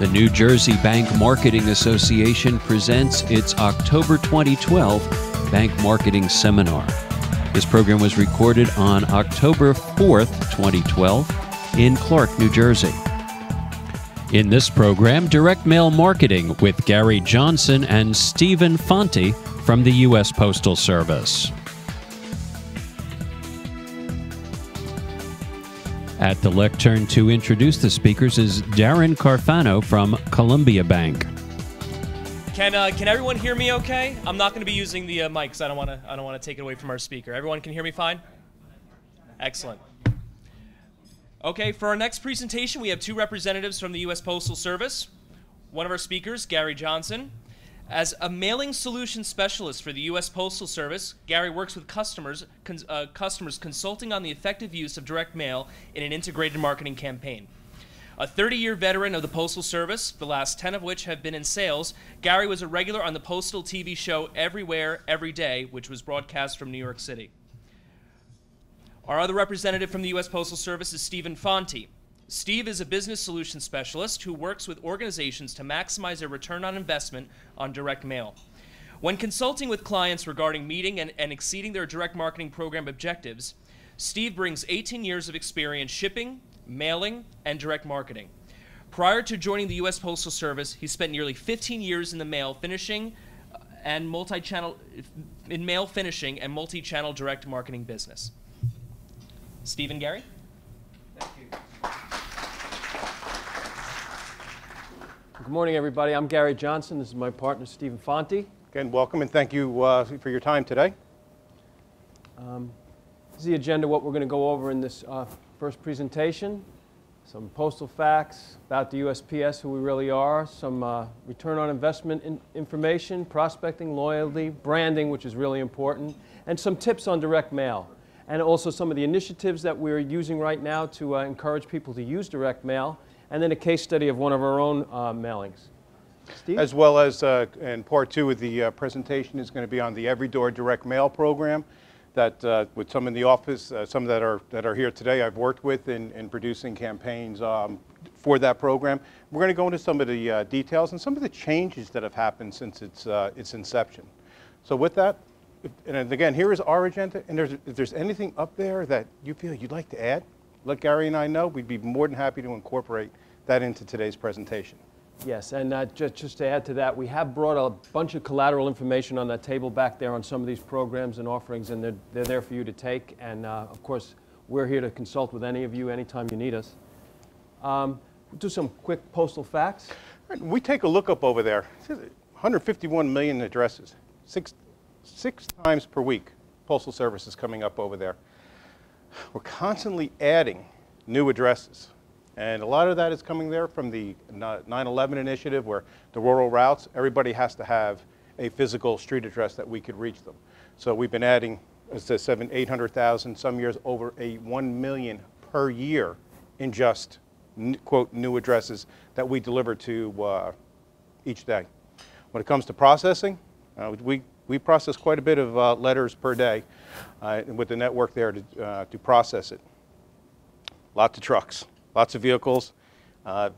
The New Jersey Bank Marketing Association presents its October 2012 Bank Marketing Seminar. This program was recorded on October 4th, 2012 in Clark, New Jersey. In this program, Direct Mail Marketing with Gary Johnson and Stephen Fonti from the US Postal Service. At the lectern to introduce the speakers is Darren Carfano from Columbia Bank. Can everyone hear me okay? I'm not going to be using the mic because I don't want to take it away from our speaker. Everyone can hear me fine? Excellent. Okay, for our next presentation, we have two representatives from the US Postal Service. One of our speakers, Gary Johnson. As a mailing solution specialist for the US Postal Service, Gary works with customers consulting on the effective use of direct mail in an integrated marketing campaign. A 30-year veteran of the Postal Service, the last 10 of which have been in sales, Gary was a regular on the Postal TV show Everywhere, Every Day, which was broadcast from New York City. Our other representative from the US Postal Service is Stephen Fonti. Steve is a business solutions specialist who works with organizations to maximize their return on investment on direct mail. When consulting with clients regarding meeting and exceeding their direct marketing program objectives, Steve brings 18 years of experience shipping, mailing, and direct marketing. Prior to joining the US Postal Service, he spent nearly 15 years in the mail finishing and multi-channel direct marketing business. Steve and Gary? Thank you. Good morning, everybody. I'm Gary Johnson. This is my partner, Stephen Fonti. Again, welcome and thank you for your time today. This is the agenda, what we're going to go over in this first presentation. Some postal facts about the USPS, who we really are, some return on investment information, prospecting, loyalty, branding, which is really important, and some tips on direct mail. And also some of the initiatives that we're using right now to encourage people to use direct mail, and then a case study of one of our own mailings. Steve? As well as, in part two of the presentation is going to be on the Every Door direct mail program that with some in the office, some that are here today, I've worked with in producing campaigns for that program. We're going to go into some of the details and some of the changes that have happened since its inception. So with that, and again, here is our agenda, and if there's anything up there that you feel you'd like to add, let Gary and I know. We'd be more than happy to incorporate that into today's presentation. Yes, and just to add to that, we have brought a bunch of collateral information on that table back there on some of these programs and offerings, and they're there for you to take. And of course, we're here to consult with any of you anytime you need us. We'll do some quick postal facts. We take a look up over there. 151 million addresses, six times per week. Postal Service is coming up over there. We're constantly adding new addresses. And a lot of that is coming there from the 9/11 initiative, where the rural routes, everybody has to have a physical street address that we could reach them. So we've been adding, as I said, 800,000, some years over 1 million per year in just, quote, new addresses that we deliver to each day. When it comes to processing, we process quite a bit of letters per day with the network there to process it. Lots of trucks. Lots of vehicles.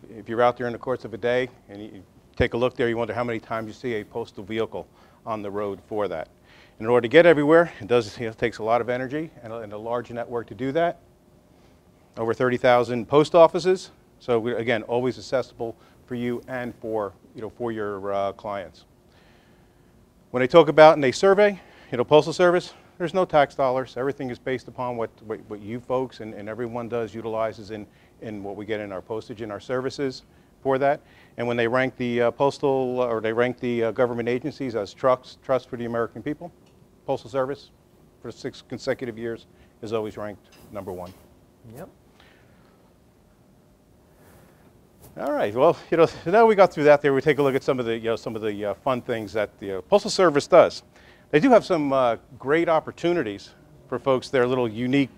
If you're out there in the course of a day and you take a look there, you wonder how many times you see a postal vehicle on the road for that. In order to get everywhere, it takes a lot of energy and a large network to do that. Over 30,000 post offices. So we're, again, always accessible for you and for your clients. When they talk about and they survey, Postal Service, there's no tax dollars. Everything is based upon what you folks and everyone utilizes in what we get in our postage and our services for that. And when they rank the government agencies as trust for the American people, Postal Service for 6 consecutive years is always ranked #1. Yep. All right. Well, now we got through that. There, we take a look at some of the fun things that the Postal Service does. They do have some great opportunities for folks. They're little unique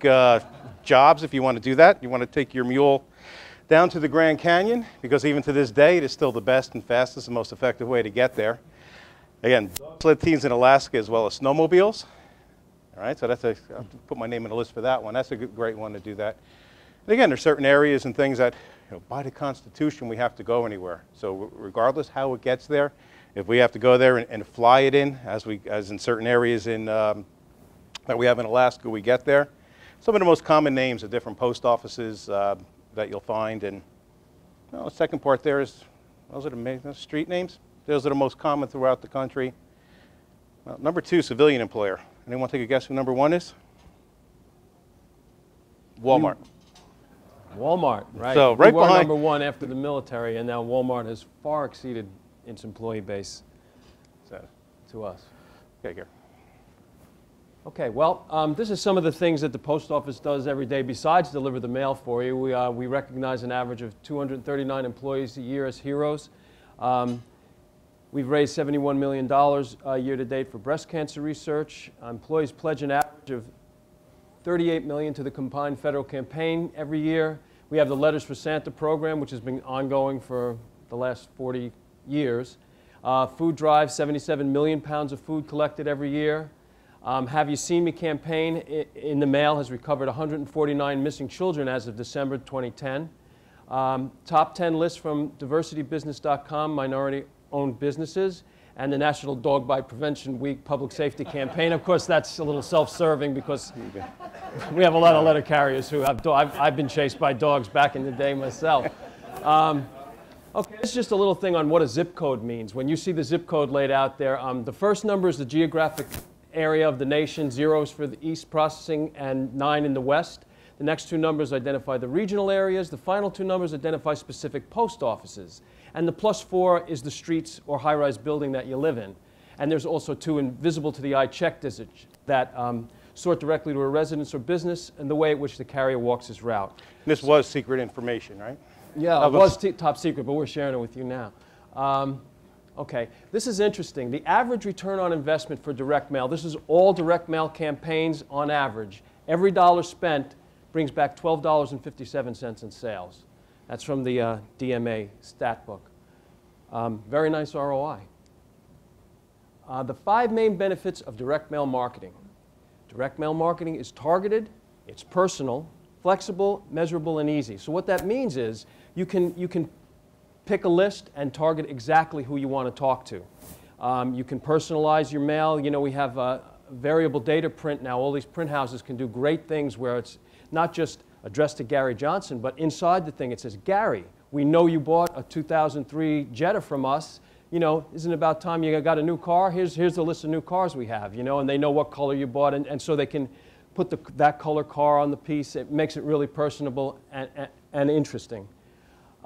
jobs if you want to do that. You want to take your mule down to the Grand Canyon, because even to this day, it is still the best and fastest and most effective way to get there. Again, sled teams in Alaska as well as snowmobiles. All right, so I'll put my name in the list for that one. That's a great one to do that. And again, there's certain areas and things that by the Constitution, we have to go anywhere. So regardless how it gets there, if we have to go there and fly it in, as in certain areas in, that we have in Alaska, we get there. Some of the most common names of different post offices that you'll find. And the second part there is, those are the street names. Those are the most common throughout the country. Well, number 2, civilian employer. Anyone take a guess who number 1 is? Walmart. Walmart, right. So right we were behind number 1 after the military, and now Walmart has far exceeded its employee base to us. Okay, here. Okay, well, this is some of the things that the post office does every day besides deliver the mail for you. We recognize an average of 239 employees a year as heroes. We've raised $71 million year to date for breast cancer research. Employees pledge an average of $38 million to the combined federal campaign every year. We have the Letters for Santa program, which has been ongoing for the last 40 years. Food drive, 77 million pounds of food collected every year. Have You Seen Me campaign in the mail has recovered 149 missing children as of December 2010. Top 10 list from diversitybusiness.com, minority-owned businesses, and the National Dog Bite Prevention Week public safety campaign. Of course, that's a little self-serving because we have a lot of letter carriers who have dogs. I've been chased by dogs back in the day myself. Okay, this is just a little thing on what a zip code means. When you see the zip code laid out there, the first number is the geographic area of the nation, 0s for the east processing and 9 in the west. The next 2 numbers identify the regional areas. The final 2 numbers identify specific post offices. And the +4 is the streets or high-rise building that you live in. And there's also 2 invisible to the eye check digits that sort directly to a residence or business and the way at which the carrier walks his route. This was secret information, right? Yeah, it was top secret, but we're sharing it with you now. Okay, this is interesting. The average return on investment for direct mail, this is all direct mail campaigns on average. Every dollar spent brings back $12.57 in sales. That's from the DMA stat book. Very nice ROI. The 5 main benefits of direct mail marketing. Direct mail marketing is targeted, it's personal, flexible, measurable, and easy. So what that means is you can pick a list and target exactly who you want to talk to. You can personalize your mail. You know, we have variable data print now. All these print houses can do great things where it's not just addressed to Gary Johnson, but inside the thing it says, Gary, we know you bought a 2003 Jetta from us. You know, isn't it about time you got a new car? Here's the list of new cars we have, you know, and they know what color you bought, and so they can put that color car on the piece. It makes it really personable and interesting.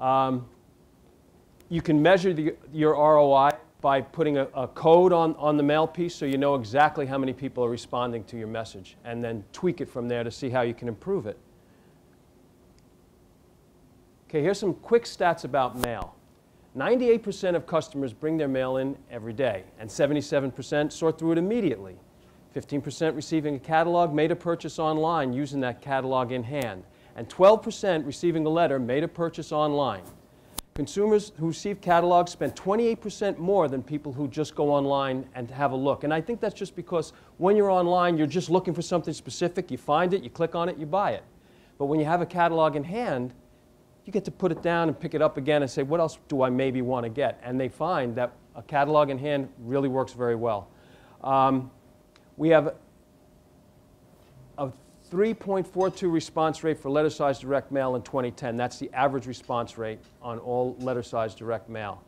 You can measure your ROI by putting a code on the mail piece so you know exactly how many people are responding to your message, and then tweak it from there to see how you can improve it. Okay, here's some quick stats about mail. 98% of customers bring their mail in every day, and 77% sort through it immediately. 15% receiving a catalog made a purchase online using that catalog in hand, and 12% receiving a letter made a purchase online. Consumers who receive catalogs spend 28% more than people who just go online and have a look. And I think that's just because when you're online, you're just looking for something specific. You find it, you click on it, you buy it. But when you have a catalog in hand, you get to put it down and pick it up again and say, what else do I maybe want to get? And they find that a catalog in hand really works very well. We have a 3.42 response rate for letter-sized direct mail in 2010. That's the average response rate on all letter-sized direct mail.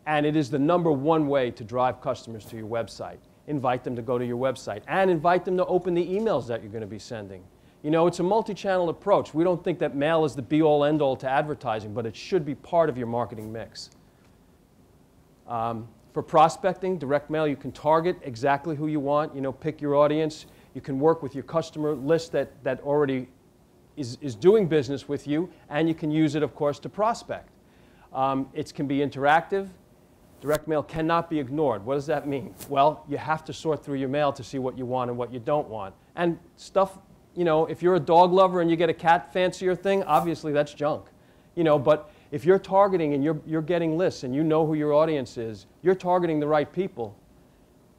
And it is the #1 way to drive customers to your website. Invite them to go to your website and invite them to open the emails that you're going to be sending. You know, it's a multi-channel approach. We don't think that mail is the be-all, end-all to advertising, but it should be part of your marketing mix. For prospecting, direct mail, you can target exactly who you want. You know, pick your audience. You can work with your customer list that already is doing business with you, and you can use it, of course, to prospect. It can be interactive. Direct mail cannot be ignored. What does that mean? Well, you have to sort through your mail to see what you want and what you don't want. And stuff, you know, if you're a dog lover and you get a cat fancier thing, obviously that's junk. You know, but if you're targeting and you're getting lists and you know who your audience is, you're targeting the right people,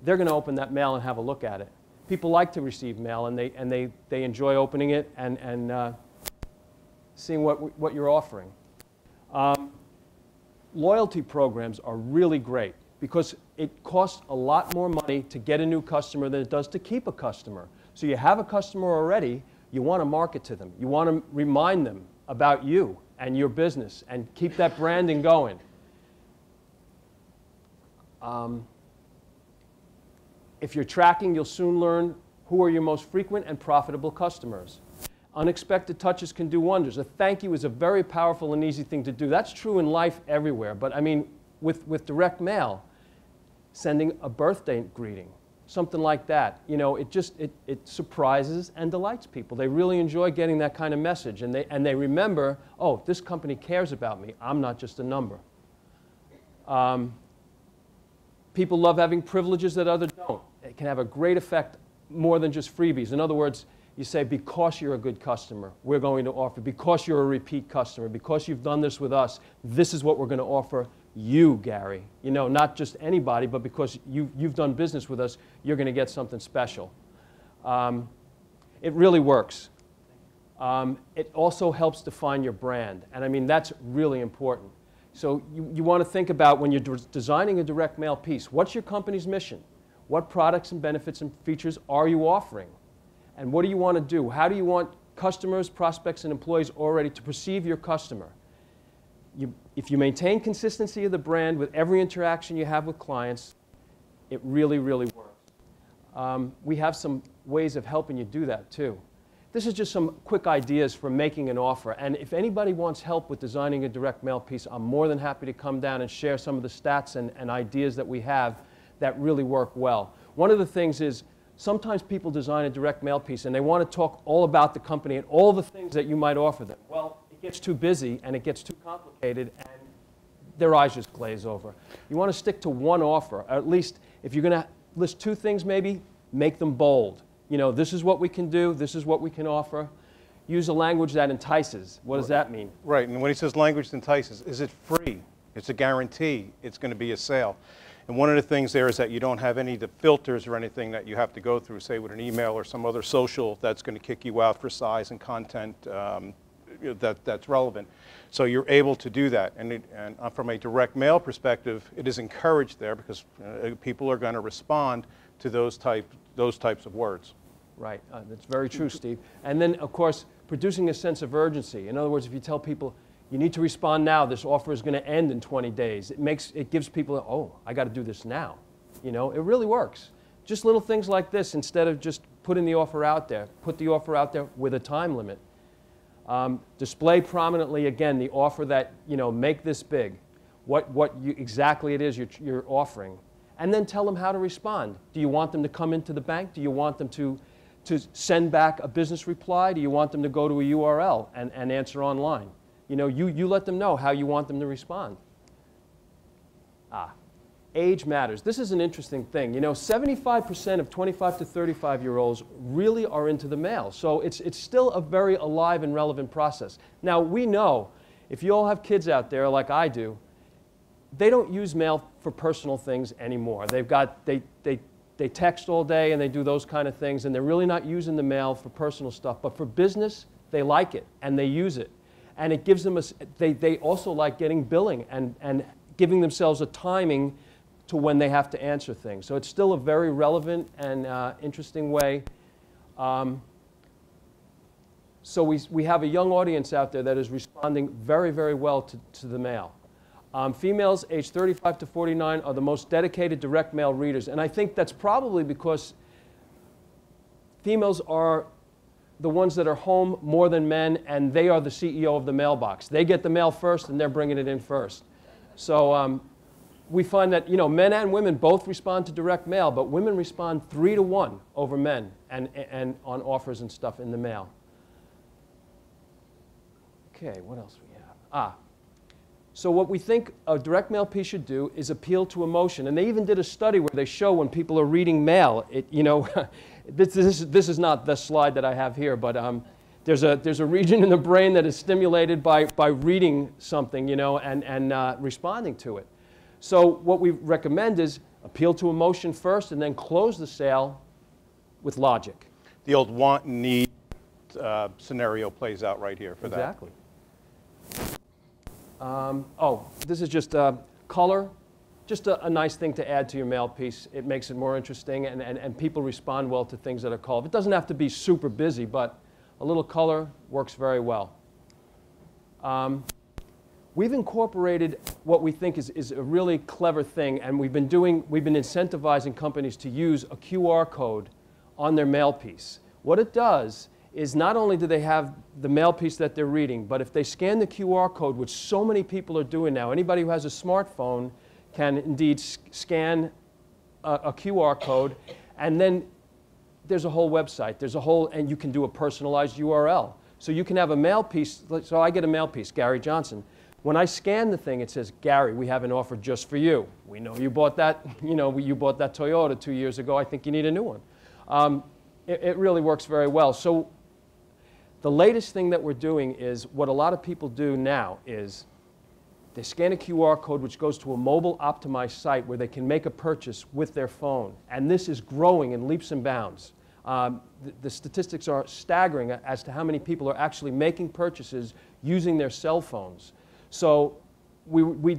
they're going to open that mail and have a look at it. People like to receive mail, and they enjoy opening it and seeing what you're offering. Loyalty programs are really great because it costs a lot more money to get a new customer than it does to keep a customer. So you have a customer already, you want to market to them. You want to remind them about you and your business and keep that branding going. If you're tracking, you'll soon learn who are your most frequent and profitable customers. Unexpected touches can do wonders. A thank you is a very powerful and easy thing to do. That's true in life everywhere. But I mean, with direct mail, sending a birthday greeting, something like that, you know, it surprises and delights people. They really enjoy getting that kind of message. And they remember, oh, this company cares about me. I'm not just a number. People love having privileges that others don't. It can have a great effect more than just freebies. In other words, you say, because you're a good customer, we're going to offer, because you're a repeat customer, because you've done this with us, this is what we're going to offer you, Gary. You know, not just anybody, but because you've done business with us, you're going to get something special. It really works. It also helps define your brand. And I mean, that's really important. So you want to think about when you're designing a direct mail piece, what's your company's mission? What products and benefits and features are you offering? And what do you want to do? How do you want customers, prospects, and employees already to perceive your customer? If you maintain consistency of the brand with every interaction you have with clients, it really, really works. We have some ways of helping you do that, too. This is just some quick ideas for making an offer. And if anybody wants help with designing a direct mail piece, I'm more than happy to come down and share some of the stats and ideas that we have that really work well. One of the things is, sometimes people design a direct mail piece and they want to talk all about the company and all the things that you might offer them. Well, it gets too busy and it gets too complicated and their eyes just glaze over. You want to stick to one offer, or at least if you're going to list two things maybe, make them bold. You know, this is what we can do, this is what we can offer. Use a language that entices. What does that mean? Right, and when he says language that entices, is it free? It's a guarantee. It's going to be a sale. And one of the things there is that you don't have any of the filters or anything that you have to go through, say with an email or some other social that's going to kick you out for size and content that's relevant. So you're able to do that. And from a direct mail perspective, it is encouraged there because people are going to respond to those types of words. Right, that's very true, Steve. And then, of course, producing a sense of urgency. In other words, if you tell people, you need to respond now, this offer is going to end in 20 days, it gives people, oh, I got to do this now. You know, it really works. Just little things like this, instead of just putting the offer out there, put the offer out there with a time limit. Display prominently, again, the offer that, you know, make this big, exactly it is you're offering. And then tell them how to respond. Do you want them to come into the bank? Do you want them to send back a business reply? Do you want them to go to a URL and answer online? You know, you let them know how you want them to respond. Age matters. This is an interesting thing. You know, 75% of 25 to 35-year-olds really are into the mail. So it's still a very alive and relevant process. Now, we know, if you all have kids out there like I do, they don't use mail for personal things anymore. They text all day and they do those kind of things, and they're really not using the mail for personal stuff. But for business, they like it and they use it. And it gives them they also like getting billing and giving themselves a timing to when they have to answer things. So it's still a very relevant and interesting way. So we have a young audience out there that is responding very, very well to the mail. Females aged 35 to 49 are the most dedicated direct mail readers. And I think that's probably because females are the ones that are home more than men, and they are the CEO of the mailbox. They get the mail first, and they're bringing it in first. So we find that, you know, men and women both respond to direct mail, but women respond 3 to 1 over men and on offers and stuff in the mail. Okay, what else we have? So what we think a direct mail piece should do is appeal to emotion. And they even did a study where they show when people are reading mail, you know, this is not the slide that I have here, but there's a region in the brain that is stimulated by reading something, you know, and responding to it. So what we recommend is appeal to emotion first and then close the sale with logic. The old want and need scenario plays out right here for that. Exactly. Oh, this is just color. Just a nice thing to add to your mail piece. It makes it more interesting, and people respond well to things that are colored. It doesn't have to be super busy, but a little color works very well. We've incorporated what we think is a really clever thing, and we've been incentivizing companies to use a QR code on their mail piece. What it does is not only do they have the mail piece that they're reading, but if they scan the QR code, which so many people are doing now, anybody who has a smartphone can indeed scan a QR code, and then there's a whole website. And you can do a personalized URL. So you can have a mail piece. So I get a mail piece, Gary Johnson. When I scan the thing, it says, Gary, we have an offer just for you. We know you bought that, you bought that Toyota 2 years ago. I think you need a new one. It really works very well. So the latest thing that we're doing is what a lot of people do now is they scan a QR code which goes to a mobile optimized site where they can make a purchase with their phone. And this is growing in leaps and bounds. The statistics are staggering as to how many people are actually making purchases using their cell phones. So we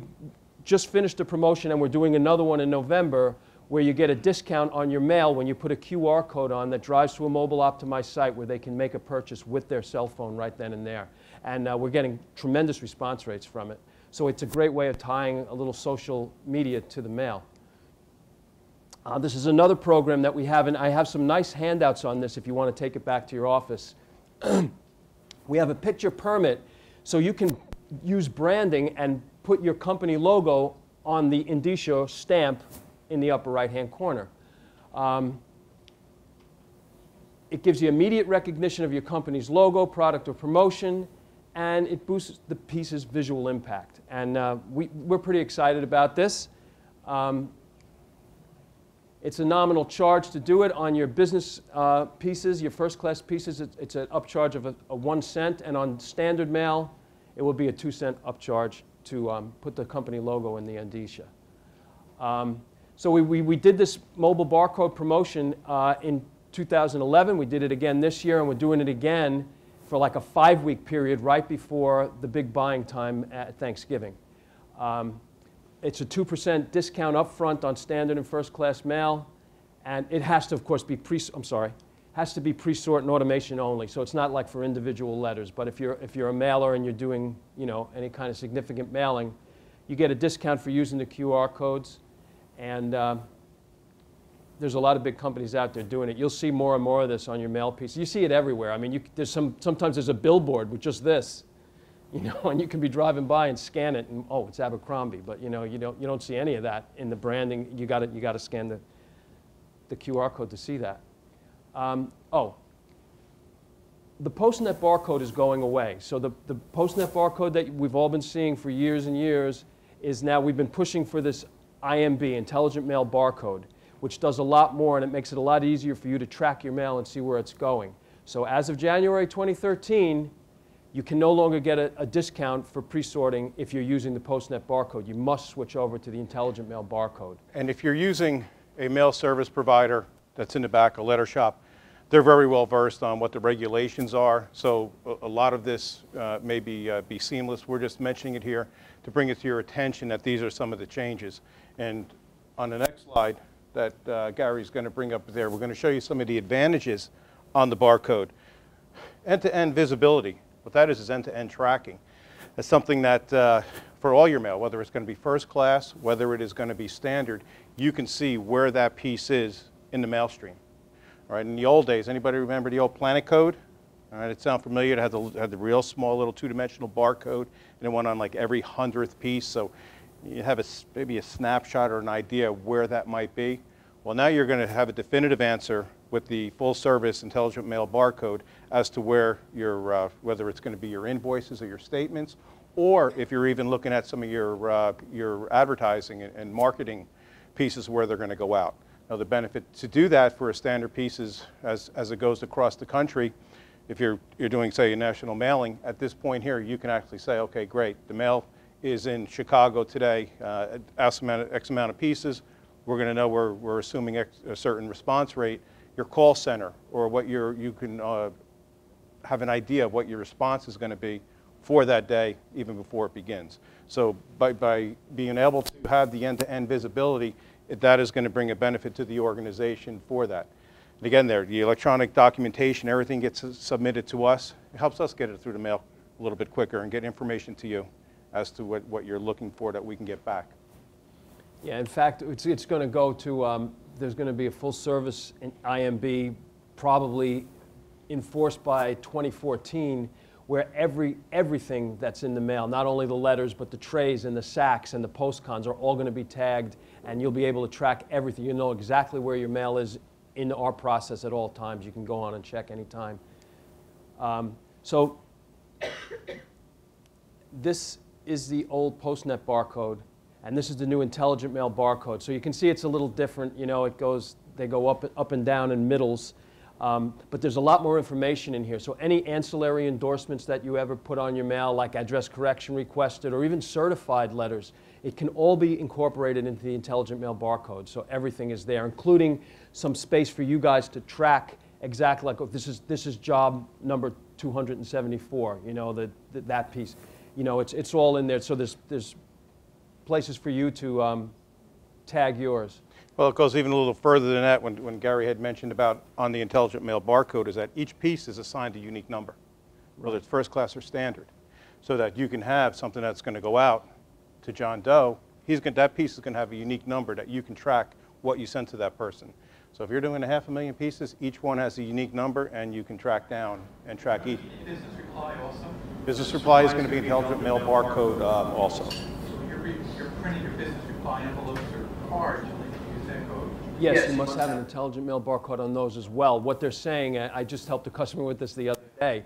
just finished a promotion, and we're doing another one in November where you get a discount on your mail when you put a QR code on that drives to a mobile optimized site where they can make a purchase with their cell phone right then and there. And we're getting tremendous response rates from it. So it's a great way of tying a little social media to the mail. This is another program that we have, and I have some nice handouts on this if you want to take it back to your office. We have a picture permit, so you can use branding and put your company logo on the Indicia stamp in the upper right-hand corner. It gives you immediate recognition of your company's logo, product, or promotion, and it boosts the piece's visual impact. And we're pretty excited about this. It's a nominal charge to do it on your business pieces, your first-class pieces. It's an upcharge of a 1 cent, and on standard mail, it will be a 2 cent upcharge to put the company logo in the indicia. So we did this mobile barcode promotion in 2011. We did it again this year, and we're doing it again for like a 5-week period right before the big buying time at Thanksgiving. It's a 2% discount up front on standard and first-class mail, and it has to, of course, be has to be pre-sort and automation only. So it's not like for individual letters. But if you're a mailer and you're doing any kind of significant mailing, you get a discount for using the QR codes. And there's a lot of big companies out there doing it. You'll see more and more of this on your mail piece. You see it everywhere. I mean, sometimes there's a billboard with just this, and you can be driving by and scan it, and oh, it's Abercrombie. But you don't see any of that in the branding. You got to scan the QR code to see that. The PostNet barcode is going away. So the PostNet barcode that we've all been seeing for years and years is now, we've been pushing for this IMB, Intelligent Mail Barcode, which does a lot more, and it makes it a lot easier for you to track your mail and see where it's going. So as of January 2013, you can no longer get a discount for pre-sorting if you're using the PostNet barcode. You must switch over to the Intelligent Mail Barcode. And if you're using a mail service provider that's in the back, a letter shop, they're very well versed on what the regulations are. So a lot of this may be seamless. We're just mentioning it here to bring it to your attention that these are some of the changes. And on the next slide that Gary's going to bring up there, we're going to show you some of the advantages on the barcode. End-to-end visibility. What that is end-to-end tracking. That's something that for all your mail, whether it's going to be first class, whether it is going to be standard, you can see where that piece is in the mail stream. All right, in the old days, anybody remember the old Planet Code? All right, it sounds familiar. It had the real small little two-dimensional barcode, and it went on like every 100th piece. So you have maybe a snapshot or an idea of where that might be. Well, now you're going to have a definitive answer with the full-service Intelligent Mail Barcode as to where your, whether it's going to be your invoices or your statements, or if you're even looking at some of your advertising and marketing pieces where they're going to go out. Now, the benefit to do that for a standard piece is, as it goes across the country, if you're doing, say, a national mailing, at this point here, you can actually say, okay, great, the mail is in Chicago today, X amount of pieces. We're going to know we're assuming a certain response rate. Your call center, or what you can have an idea of what your response is going to be for that day, even before it begins. So by being able to have the end-to-end visibility, that is going to bring a benefit to the organization for that. And again, the electronic documentation, everything gets submitted to us. It helps us get it through the mail a little bit quicker and get information to you as to what you're looking for that we can get back. Yeah, in fact, it's going to go to, there's going to be a full service in IMB probably enforced by 2014, where everything that's in the mail, not only the letters, but the trays and the sacks and the postcons are all going to be tagged, and you'll be able to track everything. You'll know exactly where your mail is in our process at all times. You can go on and check anytime. So this is the old PostNet barcode, and this is the new intelligent mail barcode. So you can see it's a little different. You know, they go up and down in middles. But there's a lot more information in here. So any ancillary endorsements that you ever put on your mail, like address correction requested or even certified letters, it can all be incorporated into the intelligent mail barcode. So everything is there, including some space for you guys to track exactly, like, oh, this is job number 274, you know, that piece. You know, it's all in there. So there's places for you to tag yours. Well, it goes even a little further than that when Gary had mentioned about on the intelligent mail barcode is that each piece is assigned a unique number, whether it's first class or standard, so that you can have something that's going to go out to John Doe. That piece is going to have a unique number that you can track what you sent to that person. So if you're doing 500,000 pieces, each one has a unique number, and you can track down and track each. Business reply also? Business reply is going to be intelligent mail barcode also. So you're printing your business reply envelopes or cards. Yes, you must have an intelligent mail barcode on those as well. What they're saying, I just helped a customer with this the other day,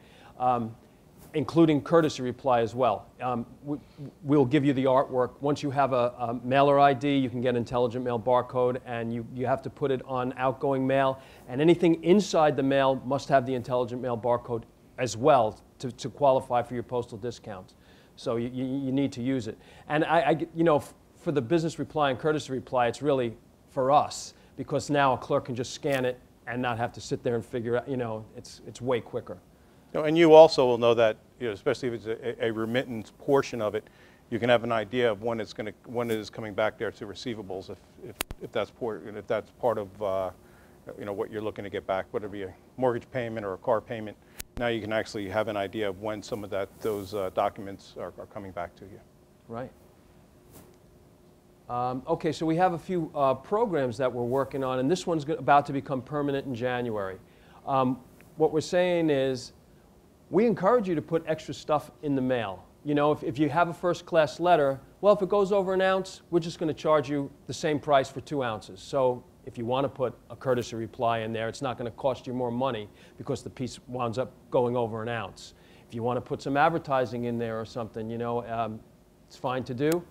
including courtesy reply as well. We'll give you the artwork. Once you have a mailer ID, you can get intelligent mail barcode, and you have to put it on outgoing mail. And anything inside the mail must have the intelligent mail barcode as well to qualify for your postal discounts. So you need to use it. And you know, for the business reply and courtesy reply, it's really for us, because now a clerk can just scan it and not have to sit there and figure out, you know, it's way quicker. You know, and you also will know that, you know, especially if it's a remittance portion of it, you can have an idea of when it is coming back there to receivables if that's part of you know, what you're looking to get back, whether it be a mortgage payment or a car payment. Now you can actually have an idea of when some of those documents are coming back to you. Right. Okay, so we have a few programs that we're working on, and this one's about to become permanent in January. What we're saying is we encourage you to put extra stuff in the mail. You know, if you have a first-class letter, well, if it goes over an ounce, we're just going to charge you the same price for 2 ounces. So if you want to put a courtesy reply in there, it's not going to cost you more money because the piece winds up going over an ounce. If you want to put some advertising in there or something, you know, it's fine to do.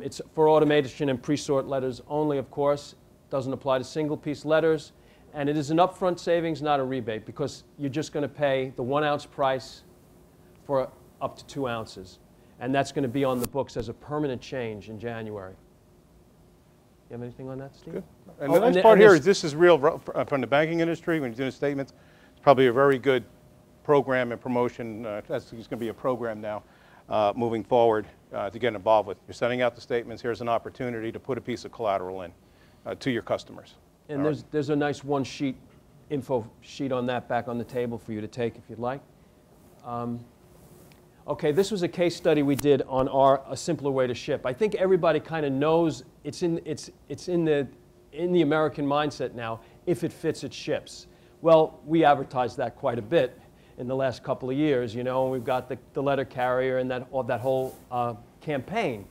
It's for automation and pre-sort letters only, of course. Doesn't apply to single-piece letters. And it is an upfront savings, not a rebate, because you're just going to pay the 1 ounce price for up to 2 ounces. And that's going to be on the books as a permanent change in January. You have anything on that, Steve? Good. And the nice part here is this is real from the banking industry. When you're doing statements, it's probably a very good program and promotion. It's going to be a program now moving forward to get involved with. You're sending out the statements. Here's an opportunity to put a piece of collateral in to your customers. And there's a nice one-sheet info sheet on that back on the table for you to take if you'd like. Okay, this was a case study we did on A Simpler Way to Ship. I think everybody kind of knows it's in the American mindset now. If it fits, it ships. Well, we advertised that quite a bit in the last couple of years, you know, and we've got the letter carrier and that whole campaign.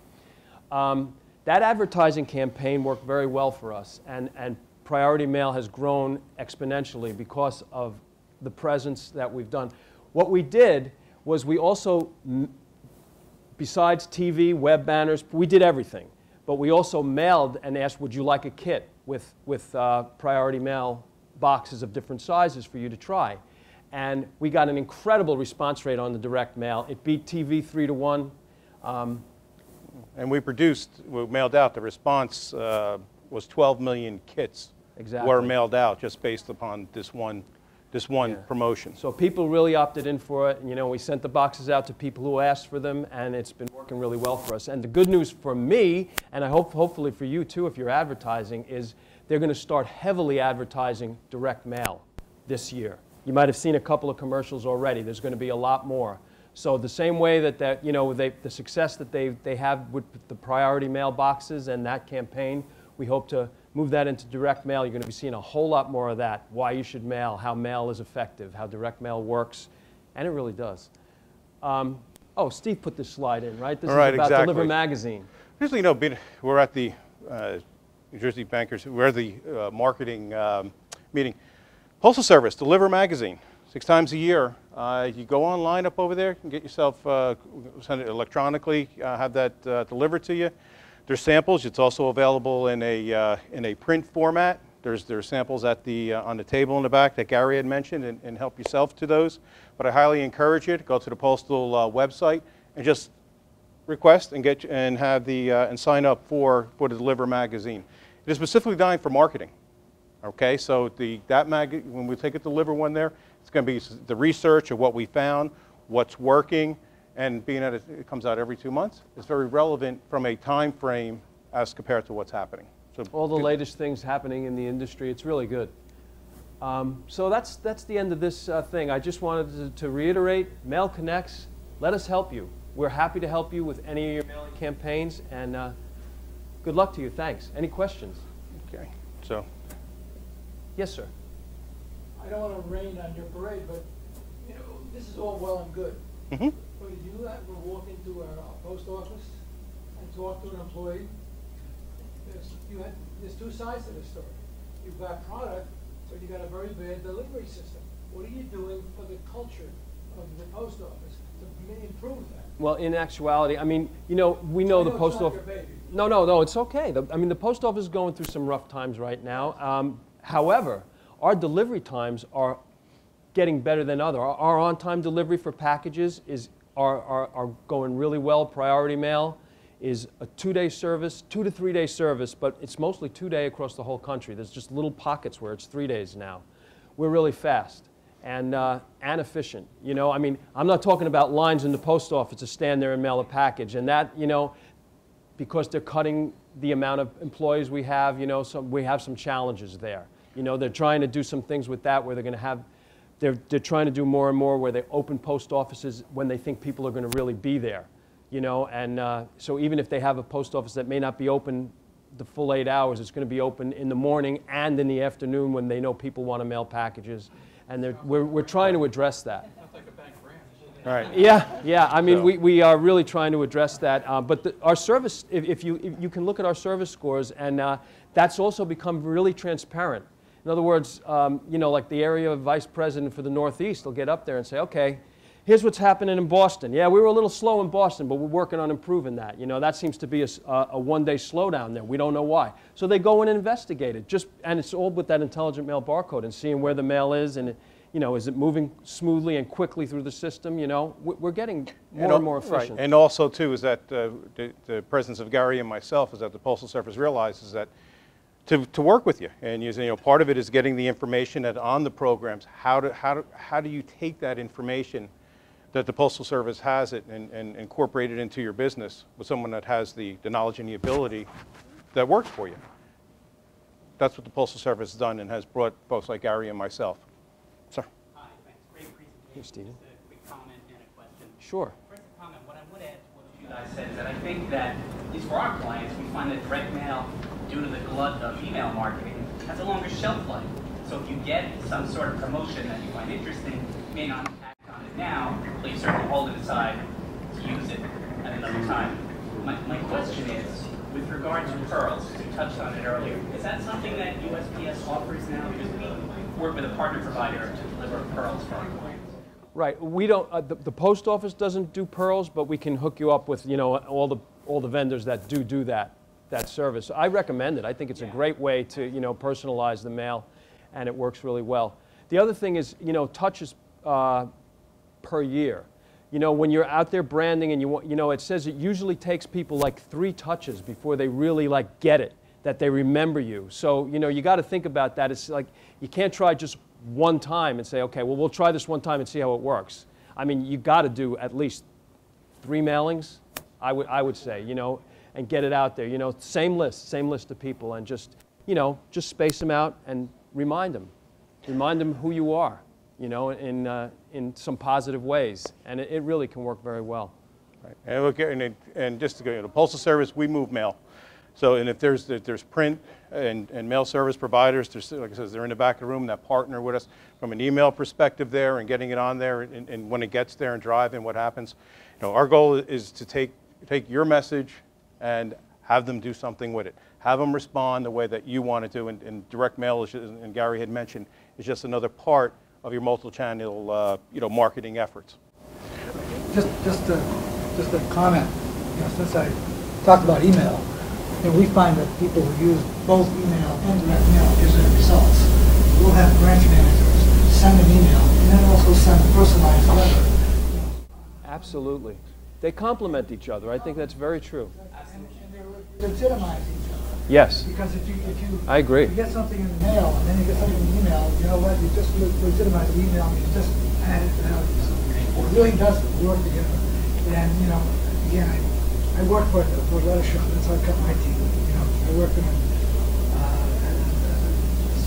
That advertising campaign worked very well for us, and Priority Mail has grown exponentially because of the presence that we've done. What we did was we also, besides TV, web banners, we did everything. But we also mailed and asked, would you like a kit with Priority Mail boxes of different sizes for you to try? And we got an incredible response rate on the direct mail. It beat TV 3 to 1. And we mailed out, the response was 12 million kits were mailed out just based upon this one this one Yeah. promotion. So people really opted in for it. And, you know, we sent the boxes out to people who asked for them, and it's been working really well for us. And the good news for me, and I hope hopefully for you too if you're advertising, is they're going to start heavily advertising direct mail this year. You might have seen a couple of commercials already. There's going to be a lot more. So the same way that you know, the success that they have with the priority mail boxes and that campaign, we hope to move that into direct mail. You're going to be seeing a whole lot more of that. Why you should mail, how mail is effective, how direct mail works, and it really does. Oh, Steve put this slide in, right? This is about exactly. Deliver Magazine. Usually, you know, we're at the New Jersey Bankers, we're at the marketing meeting. Postal Service, Deliver Magazine, 6 times a year. You go online up over there, you can get yourself, send it electronically, have that delivered to you. There's samples. It's also available in a print format. There's samples at on the table in the back that Gary had mentioned, and help yourself to those. But I highly encourage you to go to the postal website and just request and have and sign up for the Deliver Magazine. It is specifically designed for marketing. Okay, so when we take a Deliver one there, it's going to be the research of what we found, what's working, and being that it comes out every 2 months, it's very relevant from a time frame as compared to what's happening. So All the latest things happening in the industry, it's really good. So that's the end of this thing. I just wanted to reiterate, Mail Connects, let us help you. We're happy to help you with any of your mailing campaigns, and good luck to you. Thanks. Any questions? Okay, so. Yes, sir. I don't want to rain on your parade, but you know, this is all well and good. Mm-hmm. But if you ever walk into a post office and talk to an employee, there's 2 sides to this story. You've got product, but you've got a very bad delivery system. What are you doing for the culture of the post office to improve that? Well, in actuality, I mean, you know, we know the post office. No, it's okay. I mean, the post office is going through some rough times right now. However, our delivery times are getting better than other. Our on-time delivery for packages are going really well. Priority mail is a 2-day service, 2 to 3 day service, but it's mostly 2-day across the whole country. There's just little pockets where it's 3 days now. We're really fast and efficient. You know, I mean, I'm not talking about lines in the post office to stand there and mail a package, and that, you know, because they're cutting the amount of employees we have, you know, we have some challenges there. You know, they're trying to do some things with that where they're going to have, they're trying to do more and more where they open post offices when they think people are going to really be there. You know, and so even if they have a post office that may not be open the full 8 hours, it's going to be open in the morning and in the afternoon when they know people want to mail packages. And we're trying to address that. Right. Yeah. I mean, So. we are really trying to address that. But our service, if you can look at our service scores, and that's also become really transparent. In other words, you know, like the area vice president for the Northeast will get up there and say, okay, here's what's happening in Boston. Yeah, we were a little slow in Boston, but we're working on improving that. You know, that seems to be a 1-day slowdown there. We don't know why. So they go and investigate it. And it's all with that intelligent mail barcode and seeing where the mail is and, you know, is it moving smoothly and quickly through the system? You know, we're getting more and more efficient. Right. And also, too, is that the presence of Gary and myself is that the Postal Service realizes that to work with you. And you know, part of it is getting the information that on the programs. How do you take that information that the Postal Service has it and incorporate it into your business with someone that has the knowledge and the ability that works for you? That's what the Postal Service has done and has brought folks like Gary and myself. Sir. Hi, thanks. Great presentation. Hey, Stephen. Just a quick comment and a question. Sure. First comment, what I would add to what you guys said is that I think that, at least for our clients, we find that direct mail, due to the glut of email marketing, has a longer shelf life. So if you get some sort of promotion that you find interesting, you may not act on it now, but you certainly hold it aside to use it at another time. My question is, with regard to pearls, you touched on it earlier, is that something that USPS offers now? Because we work with a partner provider to deliver pearls for our clients. Right. We don't. The post office doesn't do pearls, but we can hook you up with, you know, all the vendors that do that service. I recommend it. I think it's a great way to, you know, personalize the mail, and it works really well. The other thing is, you know, touches per year. You know, when you're out there branding and you know, it says it usually takes people like 3 touches before they really like get it, that they remember you. So, you know, you got to think about that. It's like you can't try just one time and say, okay, well, we'll try this one time and see how it works. I mean, you got to do at least 3 mailings, I would say, you know, and get it out there. You know, same list of people, and just, you know, just space them out and remind them who you are, you know, in some positive ways, and it really can work very well. Right. And look, and just to go, you know, the Postal Service, we move mail. So, and if there's print and mail service providers, there's, like I said, they're in the back of the room that partner with us from an email perspective there, and getting it on there, and when it gets there and driving, what happens. You know, our goal is to take your message and have them do something with it. Have them respond the way that you want to do, and direct mail, and Gary had mentioned, is just another part of your multi-channel, you know, marketing efforts. Just a comment. You know, since I talked about email, you know, we find that people who use both email and direct mail gives their results. We'll have branch managers send an email and then also send a personalized letter. Absolutely. They complement each other. I think that's very true. And they legitimize each other. Yes. Because if you I agree. You get something in the mail and then you get something in the email, you know what? You just legitimize the email and you just added value. So it really does work together. And you know, again, I work for a letter shop. That's how I cut my team. You know, I worked in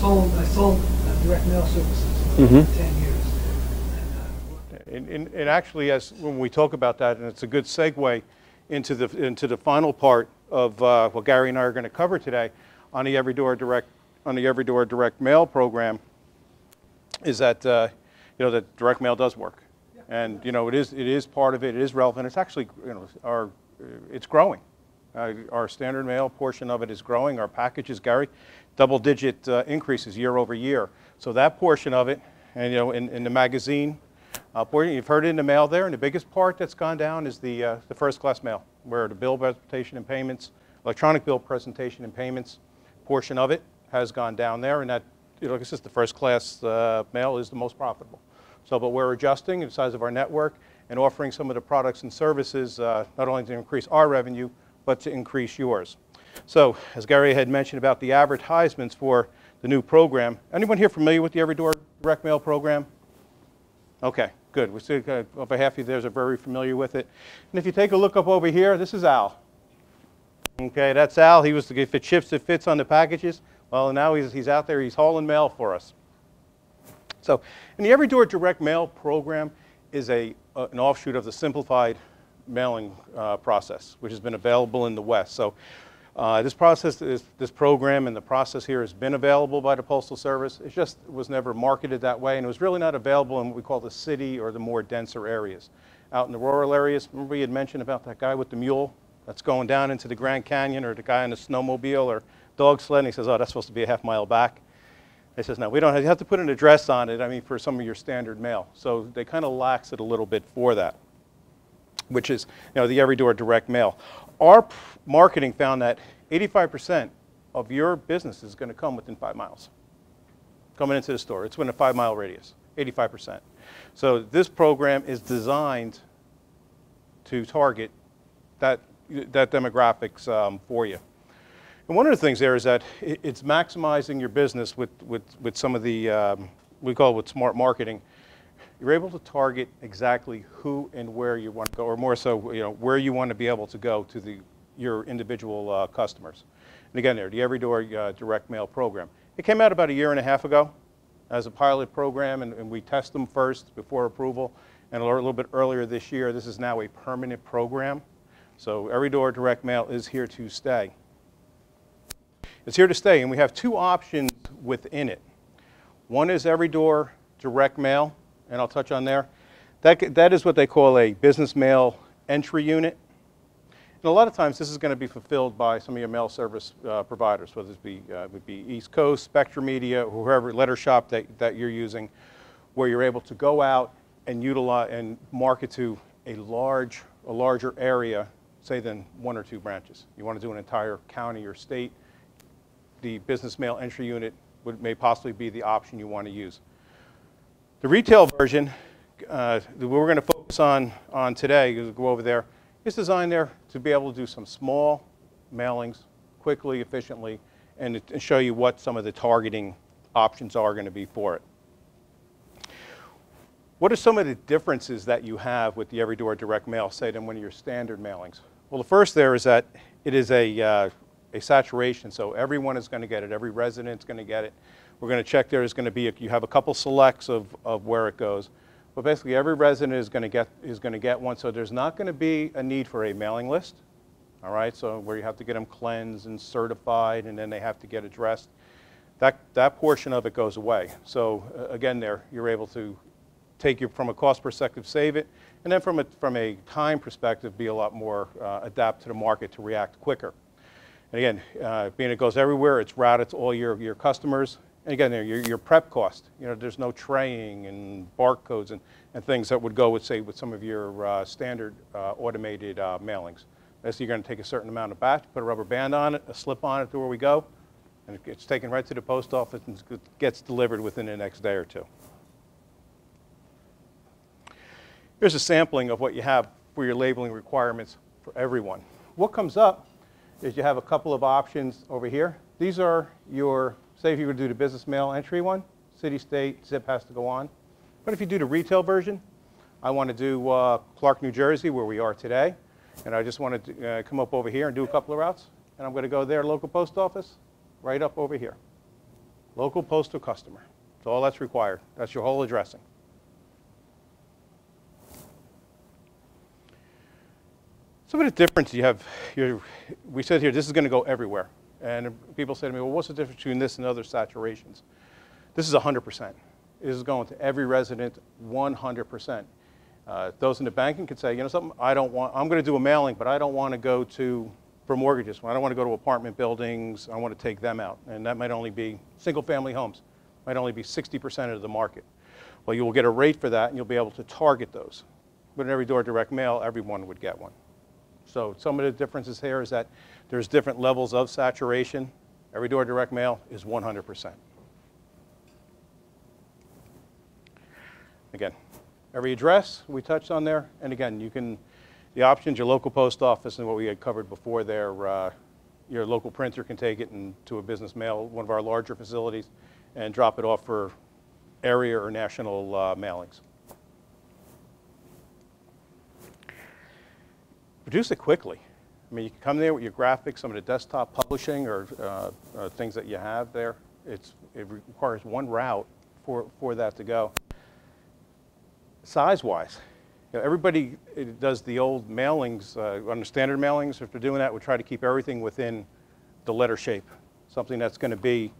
I sold direct mail services for 10 years. And actually, as when we talk about that, and it's a good segue into the final part of what Gary and I are going to cover today on the Everydoor direct mail program, is that you know, that direct mail does work, and you know, it is part of it. It is relevant. It's actually, you know, it's growing. Our standard mail portion of it is growing. Our packages, Gary, double-digit increases year over year. So that portion of it, and you know, in the magazine. You've heard it in the mail there, and the biggest part that's gone down is the first-class mail, where the bill presentation and payments, electronic bill presentation and payments portion of it has gone down there, and that, you know, like I said, the first-class mail is the most profitable. So, but we're adjusting the size of our network and offering some of the products and services not only to increase our revenue, but to increase yours. So, as Gary had mentioned about the advertisements for the new program, anyone here familiar with the Everydoor direct mail program? Okay, good. We see over half of you there are very familiar with it. And if you take a look up over here, this is Al. Okay, that's Al. He was, if it ships, it fits on the packages. Well, now he's out there. He's hauling mail for us. So, and the Everydoor direct mail program is an offshoot of the simplified mailing process, which has been available in the West. So, this program and the process here has been available by the Postal Service. It just was never marketed that way, and it was really not available in what we call the city or the more denser areas. Out in the rural areas, remember we had mentioned about that guy with the mule that's going down into the Grand Canyon, or the guy on the snowmobile or dog sled, and he says, oh, that's supposed to be a half-mile back. He says, no, we don't have, you have to put an address on it, I mean, for some of your standard mail. So they kind of lax it a little bit for that, which is, you know, the Everydoor direct mail. Our marketing found that 85% of your business is going to come within 5 miles. Coming into the store, it's within a 5-mile radius, 85%. So this program is designed to target that demographics for you. And one of the things there is that it's maximizing your business with some of the, we call it smart marketing. You're able to target exactly who and where you want to go, or more so, you know, where you want to be able to go to your individual customers. And again, there, the Everydoor direct mail program. It came out about 1.5 years ago as a pilot program, and we test them first before approval. And a little bit earlier this year, this is now a permanent program. So Everydoor direct mail is here to stay. It's here to stay, and we have 2 options within it. One is Everydoor direct mail, and I'll touch on there. That is what they call a business mail entry unit. And a lot of times this is going to be fulfilled by some of your mail service providers, whether it would be East Coast, Spectrum Media, or whoever letter shop that you're using, where you're able to go out and utilize and market to a larger area, say, than 1 or 2 branches. You want to do an entire county or state, the business mail entry unit may possibly be the option you want to use. The retail version that we're going to focus on today, we'll go over there, is designed there to be able to do some small mailings quickly, efficiently, and show you what some of the targeting options are going to be for it. What are some of the differences that you have with the Every Door direct mail, say, than one of your standard mailings? Well, the first there is that it is a saturation, so everyone is going to get it. Every resident's going to get it. We're going to check there is going to be, you have a couple selects of where it goes. But basically, every resident is going to get one, so there's not going to be a need for a mailing list. All right, so where you have to get them cleansed and certified, and then they have to get addressed. That portion of it goes away. So again, there you're able to take you from a cost perspective, save it, and then from a time perspective, be a lot more adapt to the market to react quicker. And again, being it goes everywhere, it's routed to all your customers. And again, your prep cost. You know, there's no traying and barcodes and things that would go with, say, with some of your standard automated mailings. So you're going to take a certain amount of batch, put a rubber band on it, a slip on it to where we go, and it's taken right to the post office and gets delivered within the next day or two. Here's a sampling of what you have for your labeling requirements for everyone. What comes up is you have a couple of options over here. These are your, say if you were to do the business mail entry one, city, state, zip has to go on. But if you do the retail version, I want to do Clark, New Jersey, where we are today, and I just want to come up over here and do a couple of routes, and I'm going to go there, local post office, right up over here. Local postal customer. That's all that's required. That's your whole addressing. Some of the difference you have, we said here, this is going to go everywhere. And people say to me, well, what's the difference between this and other saturations? This is 100%. This is going to every resident 100%. Those in the banking could say, you know something, I'm going to do a mailing, but I don't want to go for mortgages. I don't want to go to apartment buildings. I want to take them out. And that might only be single family homes. Might only be 60% of the market. Well, you will get a rate for that, and you'll be able to target those. But in Every Door direct mail, everyone would get one. So some of the differences here is that there's different levels of saturation. Every Door direct mail is 100%. Again, every address we touched on there, and again, you can, the options, your local post office and what we had covered before there, your local printer can take it into a business mail, one of our larger facilities, and drop it off for area or national mailings. Produce it quickly. I mean, you can come there with your graphics, some of the desktop publishing or things that you have there. It requires one route for that to go. Size-wise, you know, everybody does the old mailings, on the standard mailings, if they're doing that, we try to keep everything within the letter shape, something that's going to be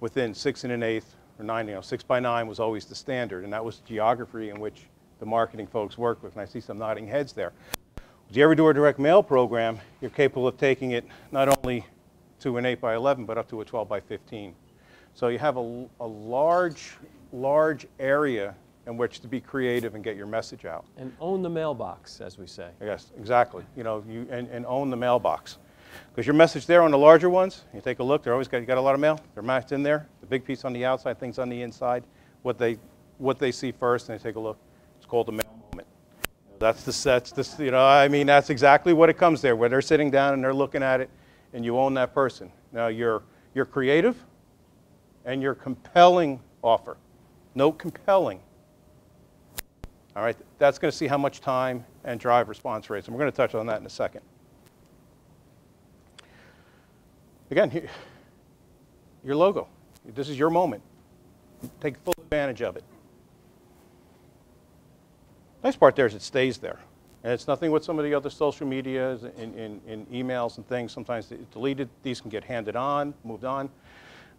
within 6 1/8 or 9, you know, 6 by 9 was always the standard, and that was geography in which the marketing folks worked with, and I see some nodding heads there. With the Every Door direct mail program, you're capable of taking it not only to an 8 by 11, but up to a 12 by 15. So you have a large area in which to be creative and get your message out. And own the mailbox, as we say. Yes, exactly. You know, and own the mailbox. Because your message there on the larger ones, you take a look, you got a lot of mail, they're matched in there, the big piece on the outside, things on the inside, what they see first, and they take a look. It's called the mail moment. You know, I mean, that's exactly what it comes there, where they're sitting down and they're looking at it, and you own that person. Now, you're creative, and you're compelling offer. No compelling. All right, that's going to see how much time and drive response rates, and we're going to touch on that in a second. Again, your logo. This is your moment. Take full advantage of it. Nice part there is it stays there. And it's nothing with some of the other social medias and emails and things. Sometimes it's deleted. These can get handed on, moved on.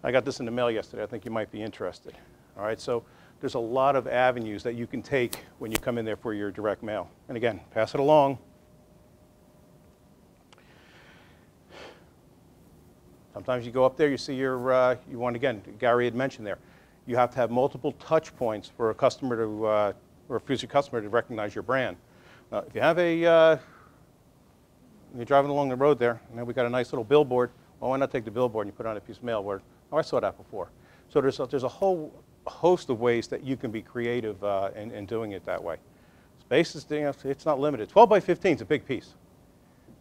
I got this in the mail yesterday. I think you might be interested. All right, so there's a lot of avenues that you can take when you come in there for your direct mail. And again, pass it along. Sometimes you go up there, you see you want, again, Gary had mentioned there, you have to have multiple touch points for a customer to, or a future customer to recognize your brand. Now, if you have you're driving along the road there, and then we got a nice little billboard, well, why not take the billboard and you put it on a piece of mail where, oh, I saw that before. So there's a whole host of ways that you can be creative in doing it that way. Space is, you know, it's not limited. 12 by 15 is a big piece.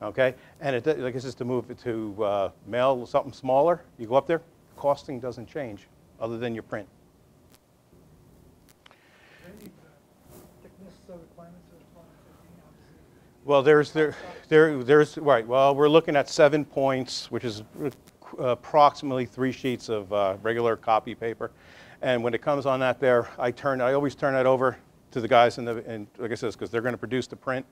Okay, and like this is to move it to mail something smaller. You go up there, costing doesn't change other than your print. Well, there's right. Well, we're looking at 7 points, which is approximately 3 sheets of regular copy paper. And when it comes on that there, I always turn that over to the guys and like I said, because they're going to produce the print.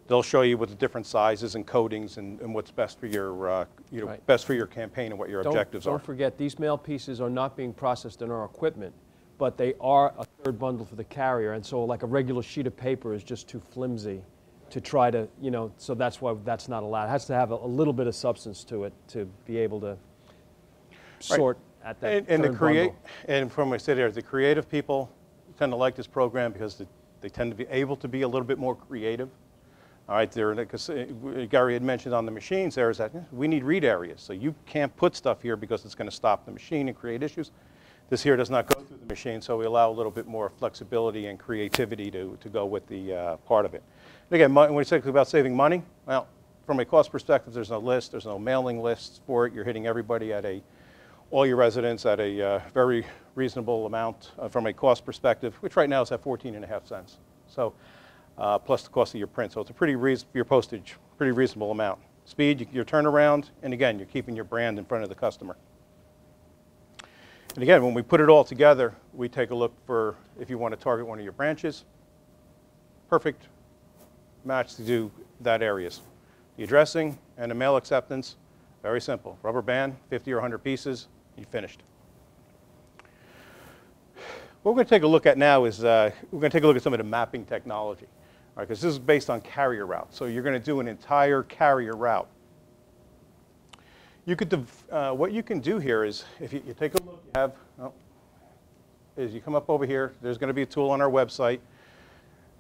They'll show you what the different sizes and coatings and what's best for your Right. best for your campaign and what your objectives are. Don't forget, these mail pieces are not being processed in our equipment, but they are a third bundle for the carrier. And so like a regular sheet of paper is just too flimsy to try to, so that's why that's not allowed. It has to have a little bit of substance to it to be able to sort at that third bundle. And from what I said there, the creative people tend to like this program because they tend to be able to be a little bit more creative. All right, because Gary had mentioned on the machines there is that we need read areas. So you can't put stuff here because it's going to stop the machine and create issues. This here does not go through the machine, so we allow a little bit more flexibility and creativity to go with the part of it. And again, when we talk about saving money, well, from a cost perspective, there's no list, there's no mailing lists for it. You're hitting everybody at all your residents at a very reasonable amount from a cost perspective, which right now is at 14.5 cents. So. Plus the cost of your print. So it's a your postage, pretty reasonable amount. Speed, your turnaround, and again, you're keeping your brand in front of the customer. And again, when we put it all together, we take a look for if you want to target one of your branches, perfect match to do that areas. The addressing and the mail acceptance, very simple. Rubber band, 50 or 100 pieces, you finished. What we're going to take a look at now is we're going to take a look at some of the mapping technology. All right, because this is based on carrier route. So you're going to do an entire carrier route. You could, what you can do here is, if you take a look, is you come up over here. There's going to be a tool on our website,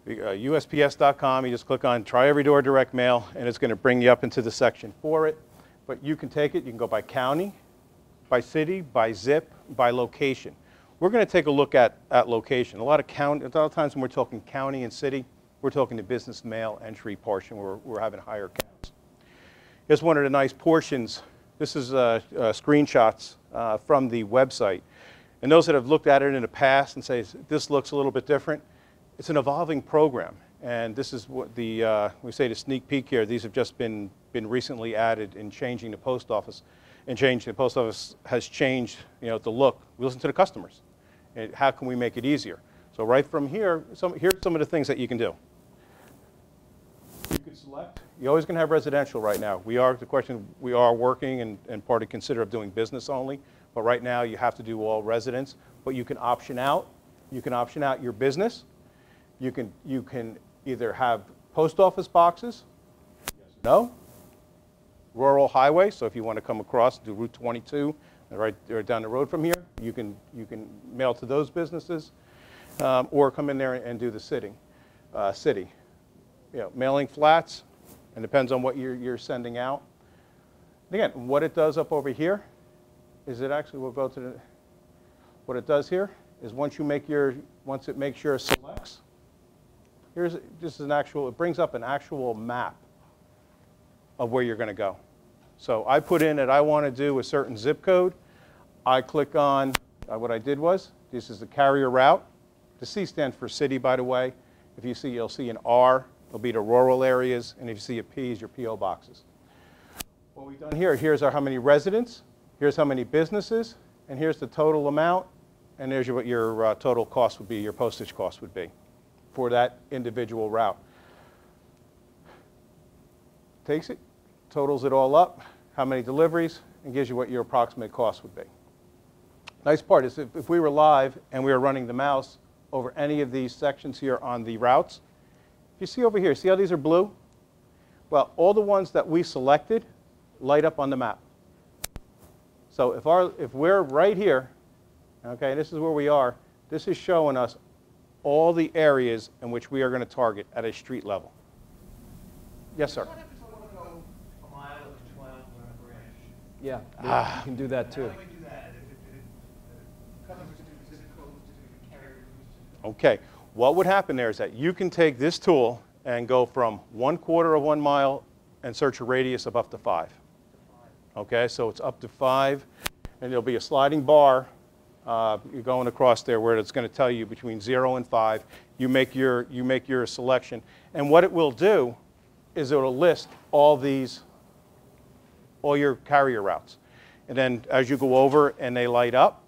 USPS.com. You just click on Try Every Door Direct Mail, and it's going to bring you up into the section for it. But you can take it. You can go by county, by city, by zip, by location. We're going to take a look at location. A lot of times when we're talking county and city, we're talking the business mail entry portion where we're having higher counts. Here's one of the nice portions. This is screenshots from the website. And those that have looked at it in the past and say, this looks a little bit different, it's an evolving program. And this is what we say the sneak peek here. These have just been recently added in changing the post office. And the post office has changed the look. We listen to the customers. And how can we make it easier? So right from here, here's some of the things that you can do. You can select. You're always going to have residential right now. We are working and partly consider of doing business only. But right now you have to do all residents. But you can option out. You can option out your business. You can either have post office boxes. Yes or no. Rural highway. So if you want to come across do Route 22, right down the road from here, you can mail to those businesses, or come in there and do the city. Mailing flats, and depends on what you're sending out. And again, what it does up over here is it actually will go to the. What it does here is once it makes your selects. It brings up an actual map of where you're going to go. So I put in that I want to do a certain zip code. I click on, what I did was, this is the carrier route. The C stands for city, by the way. If you see, you'll see an R, it'll be the rural areas, and if you see a P, is your PO boxes. What we've done here, here's how many residents, here's how many businesses, and here's the total amount, and there's what your total cost would be, your postage cost would be for that individual route. Takes it, totals it all up, how many deliveries, and gives you what your approximate cost would be. Nice part is if we were live and we were running the mouse over any of these sections here on the routes, you see over here, see how these are blue? Well, all the ones that we selected light up on the map. So if we're right here, okay, this is where we are, this is showing us all the areas in which we are going to target at a street level. Yes, sir. Yeah, you can do that too. Okay, what would happen there is that you can take this tool and go from 1/4 of 1 mile and search a radius of up to 5. Okay, so it's up to 5, and there'll be a sliding bar you're going across there where it's going to tell you between 0 and 5. You make your selection, and what it will do is it'll list all your carrier routes. And then as you go over and they light up,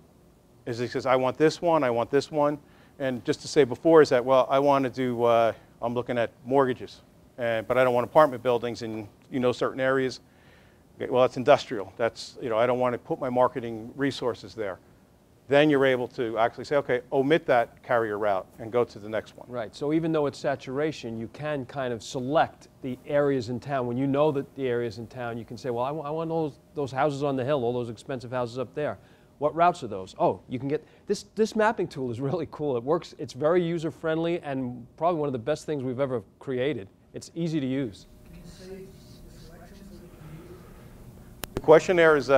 is it says, I want this one, I want this one. And just to say before is that, well, I want to do, I'm looking at mortgages, but I don't want apartment buildings in, certain areas. Okay, well, that's industrial. That's, I don't want to put my marketing resources there. Then you're able to actually say, okay, omit that carrier route and go to the next one. Right, so even though it's saturation, you can kind of select the areas in town. When you know that the areas in town, you can say, well, I want those houses on the hill, all those expensive houses up there. What routes are those? Oh, you can get, this mapping tool is really cool. It works, it's very user-friendly and probably one of the best things we've ever created. It's easy to use. Can you save the selections so that you use it? The question there is,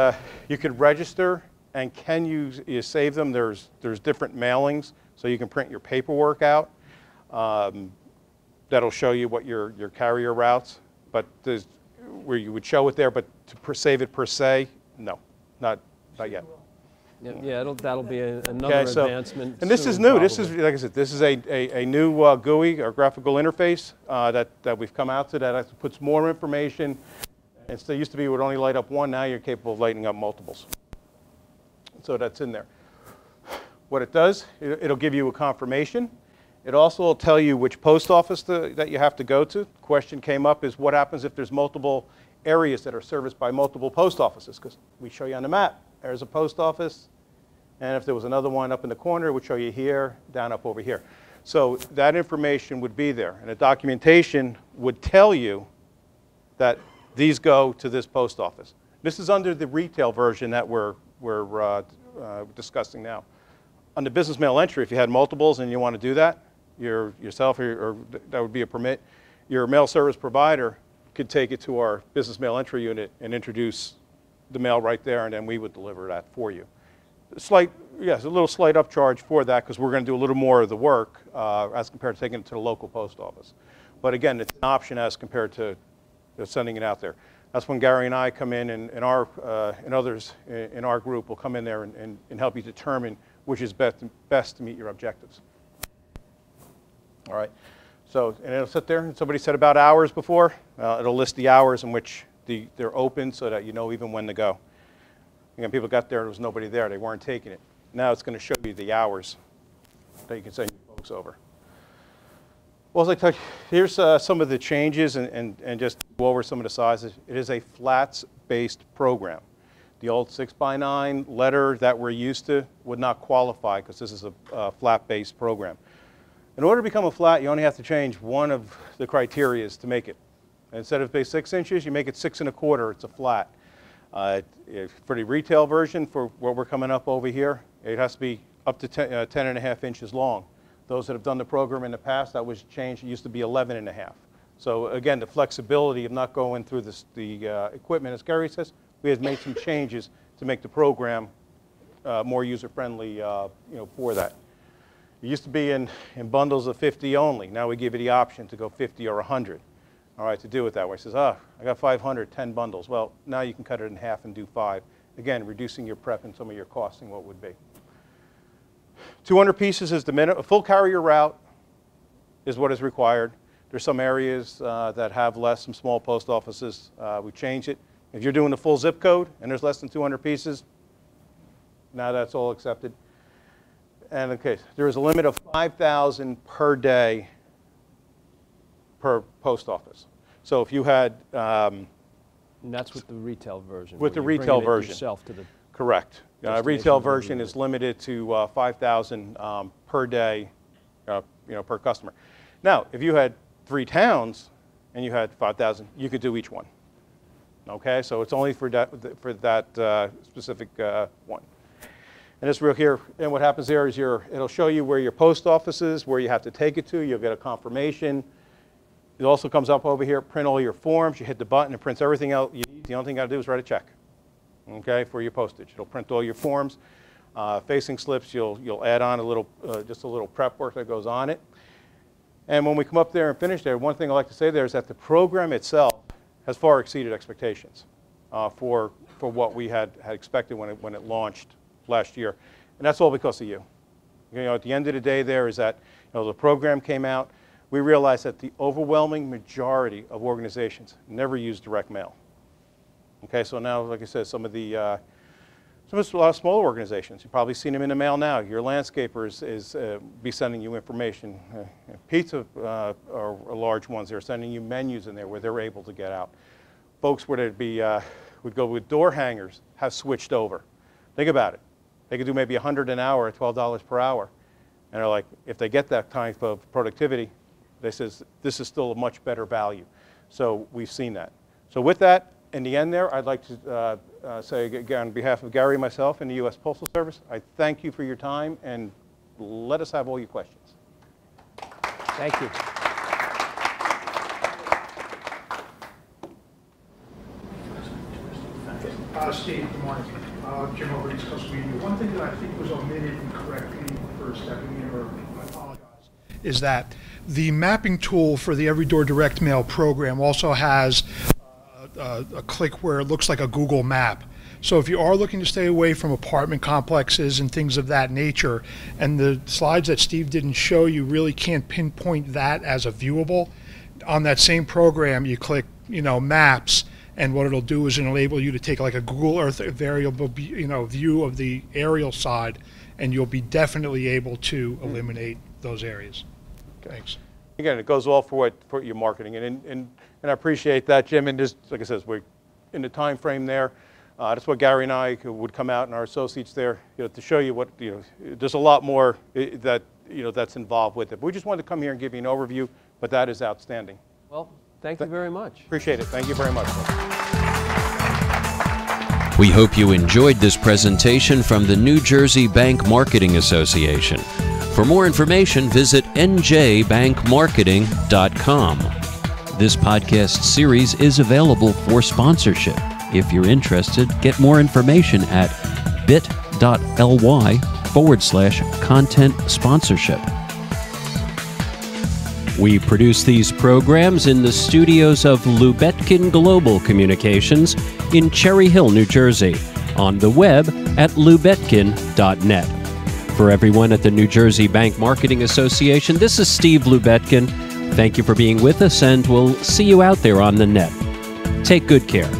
you could register, and can you save them? There's different mailings, so you can print your paperwork out. That'll show you what your carrier routes, but there's where you would show it there, but to save it per se, no, not yet. Yeah, that'll be another Okay, so, advancement. and this soon, is new. probably. This is, like I said, this is a new GUI, or graphical interface, that we've come out to that actually puts more information. And so it used to be it would only light up one. Now you're capable of lighting up multiples. So that's in there. What it does, it'll give you a confirmation. It also will tell you which post office that you have to go to. The question came up is what happens if there's multiple areas that are serviced by multiple post offices? Because we show you on the map, there's a post office. And if there was another one up in the corner, it would show you here, down up over here. So that information would be there. And the documentation would tell you that these go to this post office. This is under the retail version that we're discussing now. On the business mail entry, if you had multiples and you want to do that yourself, or that would be a permit, your mail service provider could take it to our business mail entry unit and introduce the mail right there, and then we would deliver that for you. Yes, a little slight upcharge for that because we're going to do a little more of the work as compared to taking it to the local post office. But again, it's an option as compared to sending it out there. That's when Gary and I come in, and others in our group will come in there and help you determine which is best to meet your objectives. All right. So, and it'll sit there. And somebody said about hours before. It'll list the hours in which they're open so that you know even when to go. Again, people got there, there was nobody there. They weren't taking it. Now it's going to show you the hours that you can send your folks over. Well, as I tell you, here's some of the changes and just go over some of the sizes. It is a flats-based program. The old 6x9 letter that we're used to would not qualify because this is a flat-based program. In order to become a flat, you only have to change one of the criteria to make it. Instead of 6 inches, you make it 6 1/4. It's a flat. For the retail version, for what we're coming up over here, it has to be up to 10 1/2 inches long. Those that have done the program in the past, that was changed. It used to be 11 1/2. So again, the flexibility of not going through the equipment, as Gary says, we have made some changes to make the program more user-friendly for that. It used to be in bundles of 50 only. Now we give you the option to go 50 or 100. All right, to do it that way. It says, I got 500, 10 bundles. Well, now you can cut it in half and do 5. Again, reducing your prep and some of your costing, what would be. 200 pieces is the minimum. A full carrier route is what is required. There's some areas that have less, some small post offices. We changed it. If you're doing the full zip code and there's less than 200 pieces, now that's all accepted. And okay, there is a limit of 5,000 per day per post office. So if you had... and that's with the retail version. With the retail version. Yourself to the correct. Retail version is limited to 5,000 per day, per customer. Now, if you had 3 towns and you had 5,000, you could do each one. Okay, so it's only for that specific one. And it's real here. And what happens there is it'll show you where your post office is, where you have to take it to. You'll get a confirmation. It also comes up over here, print all your forms. You hit the button, it prints everything out you need. The only thing you got to do is write a check, okay, for your postage. It'll print all your forms. Facing slips, you'll add on just a little prep work that goes on it. And when we come up there and finish there, one thing I like to say there is that the program itself has far exceeded expectations for what we had expected when it launched last year. And that's all because of you. At the end of the day there is that the program came out. we realized that the overwhelming majority of organizations never use direct mail. Okay, so now, like I said, some of a lot of smaller organizations, you've probably seen them in the mail now. Your landscaper is be sending you information. Pizza are large ones. They're sending you menus in there where they're able to get out. Folks would go with door hangers have switched over. Think about it. They could do maybe $100 an hour at $12 per hour. And they're like, if they get that type of productivity, they says, this is still a much better value. So we've seen that. So with that, in the end there, I'd like to say again, on behalf of Gary, myself, and the US Postal Service, I thank you for your time, and let us have all your questions. Thank you. Steve, good morning. Jim over East Coast Media. One thing that I think was omitted incorrectly for stepping in, or I apologize, is that the mapping tool for the Every Door Direct Mail program also has a click where it looks like a Google map. So if you are looking to stay away from apartment complexes and things of that nature, and the slides that Steve didn't show you really can't pinpoint that as a viewable, on that same program you click, maps, and what it'll do is it'll enable you to take like a Google Earth variable, view of the aerial side, and you'll be definitely able to eliminate those areas. Okay. Thanks. Again, it goes all for your marketing, and I appreciate that, Jim. And just like I said, we're in the time frame there. That's what Gary and I would come out, and our associates there, to show you what there's a lot more that that's involved with it. But we just wanted to come here and give you an overview. But that is outstanding. Well, thank you very much. Appreciate it. Thank you very much. We hope you enjoyed this presentation from the New Jersey Bank Marketing Association. For more information, visit njbankmarketing.com. This podcast series is available for sponsorship. If you're interested, get more information at bit.ly/content sponsorship. We produce these programs in the studios of Lubetkin Global Communications in Cherry Hill, New Jersey, on the web at lubetkin.net. For everyone at the New Jersey Bank Marketing Association, this is Steve Lubetkin. Thank you for being with us, and we'll see you out there on the net. Take good care.